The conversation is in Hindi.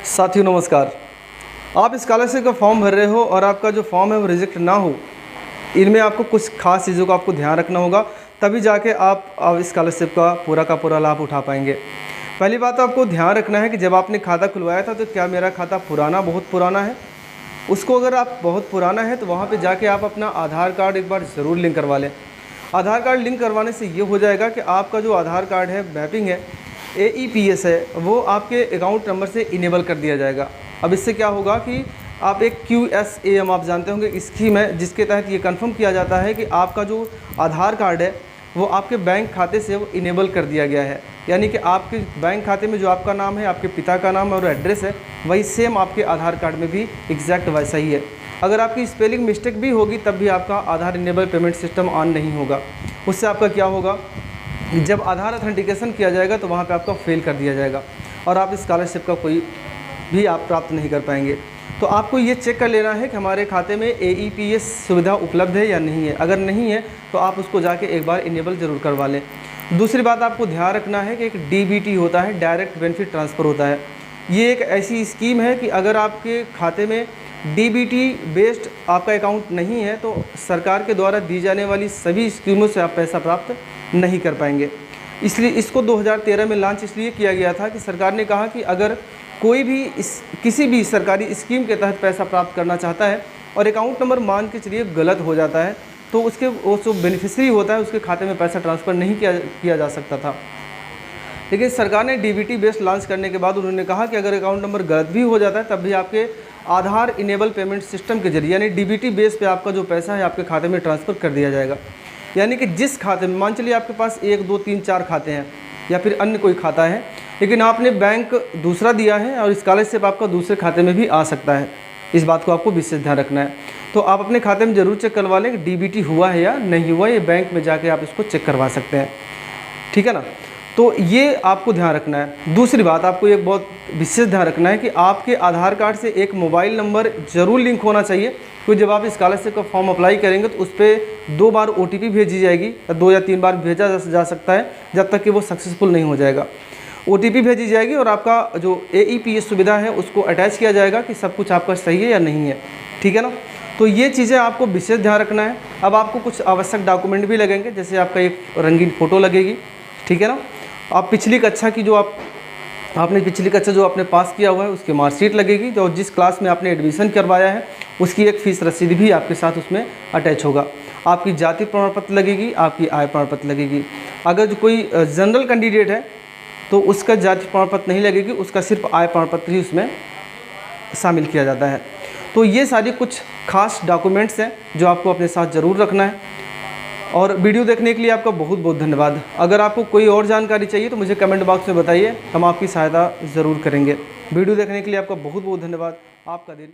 साथियों नमस्कार। आप स्कॉलरशिप का फॉर्म भर रहे हो और आपका जो फॉर्म है वो रिजेक्ट ना हो, इनमें आपको कुछ खास चीज़ों का आपको ध्यान रखना होगा, तभी जाके आप स्कॉलरशिप का पूरा लाभ उठा पाएंगे। पहली बात तो आपको ध्यान रखना है कि जब आपने खाता खुलवाया था तो क्या मेरा खाता बहुत पुराना है। उसको अगर आप बहुत पुराना है तो वहाँ पे जाके आप अपना आधार कार्ड एक बार ज़रूर लिंक करवा लें। आधार कार्ड लिंक करवाने से ये हो जाएगा कि आपका जो आधार कार्ड है मैपिंग है AEPS है वो आपके अकाउंट नंबर से इनेबल कर दिया जाएगा। अब इससे क्या होगा कि आप एक QSAM आप जानते होंगे स्कीम है जिसके तहत ये कंफर्म किया जाता है कि आपका जो आधार कार्ड है वो आपके बैंक खाते से वो इनेबल कर दिया गया है। यानी कि आपके बैंक खाते में जो आपका नाम है, आपके पिता का नाम और एड्रेस है, वही सेम आपके आधार कार्ड में भी एग्जैक्ट वैसा ही है। अगर आपकी स्पेलिंग मिस्टेक भी होगी तब भी आपका आधार इनेबल पेमेंट सिस्टम ऑन नहीं होगा। उससे आपका क्या होगा, जब आधार ऑथेंटिकेशन किया जाएगा तो वहाँ पे आपका फेल कर दिया जाएगा और आप स्कॉलरशिप का कोई भी आप प्राप्त नहीं कर पाएंगे। तो आपको ये चेक कर लेना है कि हमारे खाते में AEPS सुविधा उपलब्ध है या नहीं है। अगर नहीं है तो आप उसको जाके एक बार इनेबल ज़रूर करवा लें। दूसरी बात आपको ध्यान रखना है कि एक DBT होता है, डायरेक्ट बेनिफिट ट्रांसफ़र होता है। ये एक ऐसी स्कीम है कि अगर आपके खाते में DBT बेस्ड आपका अकाउंट नहीं है तो सरकार के द्वारा दी जाने वाली सभी स्कीमों से आप पैसा प्राप्त नहीं कर पाएंगे। इसलिए इसको 2013 में लॉन्च इसलिए किया गया था कि सरकार ने कहा कि अगर कोई भी किसी भी सरकारी स्कीम के तहत पैसा प्राप्त करना चाहता है और अकाउंट नंबर मान के चलिए गलत हो जाता है तो उसके वो जो बेनिफिशियरी होता है उसके खाते में पैसा ट्रांसफ़र नहीं किया जा सकता था। लेकिन सरकार ने DBT बेस्ड लॉन्च करने के बाद उन्होंने कहा कि अगर अकाउंट नंबर गलत भी हो जाता है तब भी आपके आधार इनेबल पेमेंट सिस्टम के जरिए यानी DBT बेस पे आपका जो पैसा है आपके खाते में ट्रांसफ़र कर दिया जाएगा। यानी कि जिस खाते में मान चलिए आपके पास 1 2 3 4 खाते हैं या फिर अन्य कोई खाता है, लेकिन आपने बैंक दूसरा दिया है और स्कॉलरशिप आपका दूसरे खाते में भी आ सकता है। इस बात को आपको विशेष ध्यान रखना है। तो आप अपने खाते में ज़रूर चेक करवा लें कि DBT हुआ है या नहीं हुआ। ये बैंक में जाके आप इसको चेक करवा सकते हैं, ठीक है ना। तो ये आपको ध्यान रखना है। दूसरी बात आपको एक बहुत विशेष ध्यान रखना है कि आपके आधार कार्ड से एक मोबाइल नंबर ज़रूर लिंक होना चाहिए, क्योंकि जब आप स्कॉलरशिप का फॉर्म अप्लाई करेंगे तो उस पर 2 बार OTP भेजी जाएगी, 2 या 3 बार भेजा जा सकता है जब तक कि वो सक्सेसफुल नहीं हो जाएगा। OTP भेजी जाएगी और आपका जो AEPS सुविधा है उसको अटैच किया जाएगा कि सब कुछ आपका सही है या नहीं है, ठीक है ना। तो ये चीज़ें आपको विशेष ध्यान रखना है। अब आपको कुछ आवश्यक डॉक्यूमेंट भी लगेंगे, जैसे आपका एक रंगीन फ़ोटो लगेगी, ठीक है ना। आप पिछली कक्षा की जो आपने पिछली कक्षा जो आपने पास किया हुआ है उसकी मार्कशीट लगेगी, जो जिस क्लास में आपने एडमिशन करवाया है उसकी एक फ़ीस रसीद भी आपके साथ उसमें अटैच होगा। आपकी जाति प्रमाण पत्र लगेगी, आपकी आय प्रमाण पत्र लगेगी। अगर जो कोई जनरल कैंडिडेट है तो उसका जाति प्रमाण पत्र नहीं लगेगी, उसका सिर्फ आय प्रमाण पत्र ही उसमें शामिल किया जाता है। तो ये सारी कुछ खास डॉक्यूमेंट्स हैं जो आपको अपने साथ ज़रूर रखना है। और वीडियो देखने के लिए आपका बहुत बहुत धन्यवाद। अगर आपको कोई और जानकारी चाहिए तो मुझे कमेंट बॉक्स में बताइए, हम आपकी सहायता ज़रूर करेंगे। वीडियो देखने के लिए आपका बहुत बहुत धन्यवाद। आपका दिन